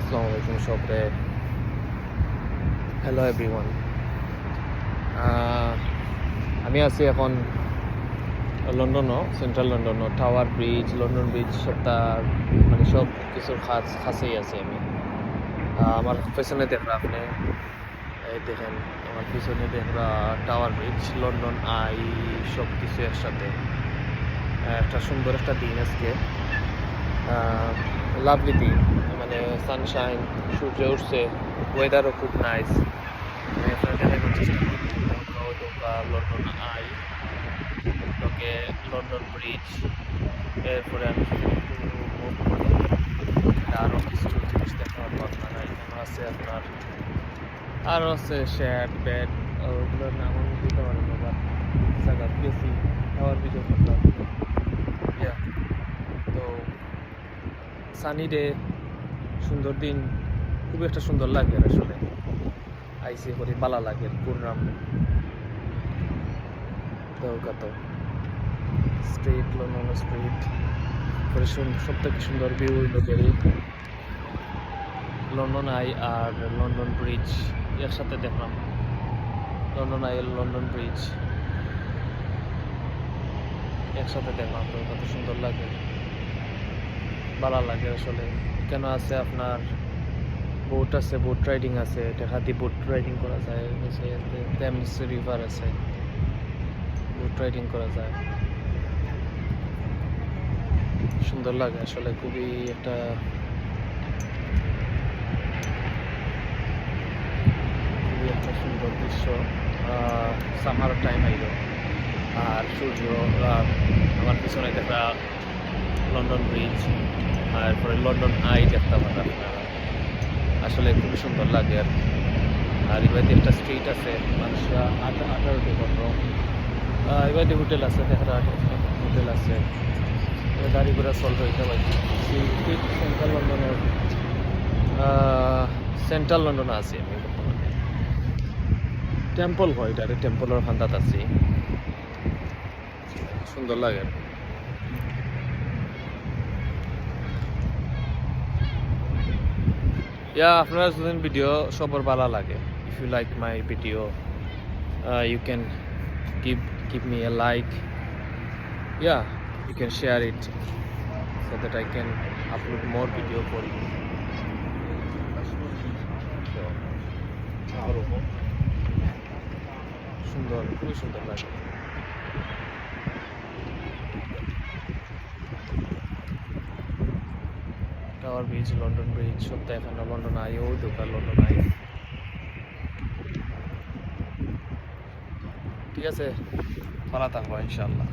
আসসালামু আলাইকুম সবরে। Hello everyone. আমি আছি এখন লন্ডনও, সেন্ট্রাল লন্ডনও, টাওয়ার ব্রিজ, লন্ডন ব্রিজ সবটা মানে সব কিছুর কাছেই আছি আমি। আমার পেছনে দেখরা আপনি, এই দেখেন আমার পিছনে দেখরা টাওয়ার ব্রিজ, লন্ডন আই, সব কিছু একসাথে। একটা সুন্দর একটা দিন আজকে, লাভলি দিন, মানে সানশাইন, সূর্য উঠছে, ওয়েদারও খুব নাইস। লন্ডন আই, লোকে লন্ডন ব্রিজ, এরপরে আমি আরও কিছু জিনিস দেখা পাবো আপনারা। এখানে আছে আপনার আরও আছে শেড বেড, ওগুলোর নাম আমি দিতে পারি না, বাট জায়গা গেছি টাওয়ার ব্রিজের কথা। তো সানি ডে, সুন্দর দিন, খুব একটা সুন্দর লাগে আসলে। আইসি করি বালা লাগে কুররাম দৌকাত স্ট্রিট, লন্ডন স্ট্রিট, পরে সব থেকে সুন্দর ভিউ লোকের লন্ডন আই আর লন্ডন ব্রিজ একসাথে দেখলাম। লন্ডন আই লন্ডন ব্রিজ একসাথে দেখলাম, তো কত সুন্দর লাগে, ভালো লাগে আসলে। কেন আছে আপনার বোট আছে, বোট রাইডিং আছে, টেকাতি বোট রাইডিং করা যায়, টেমস রিভার আছে, বোট রাইডিং করা যায়, সুন্দর লাগে আসলে। খুবই একটা সুন্দর দৃশ্য। সামার টাইম আইল আর সূর্য, আমার পিছনে দেখা লন্ডন ব্রিজ, আর পরে লন্ডন আই দেখতে পারেন আপনারা, আসলে খুবই সুন্দর লাগে। আর এবারে একটা স্ট্রিট আছে, মানুষরা আটার উঠে করবো, এবারে হোটেল আছে, দেখা হোটেল আছে, গাড়ি ঘোড়া চলবে। এটা পাইছি সেন্ট্রাল লন্ডনের, সেন্ট্রাল লন্ডনে আছি আমি বর্তমানে। টেম্পল হয়, এটা টেম্পলের ফান্দাত আছি, সুন্দর লাগে। আপনারা যদি ভিডিও সবার ভালো লাগে, if you like my video, you can give me a like. You can share it so that I can upload more video for you. সুন্দর, খুবই সুন্দর লাগে। টাওয়ার ব্রিজ, লন্ডন ব্রিজ সব দেখানো, লন্ডন আই, ও দোকান লন্ডন আই। ঠিক আছে, ভালো থাকবো ইনশাআল্লাহ।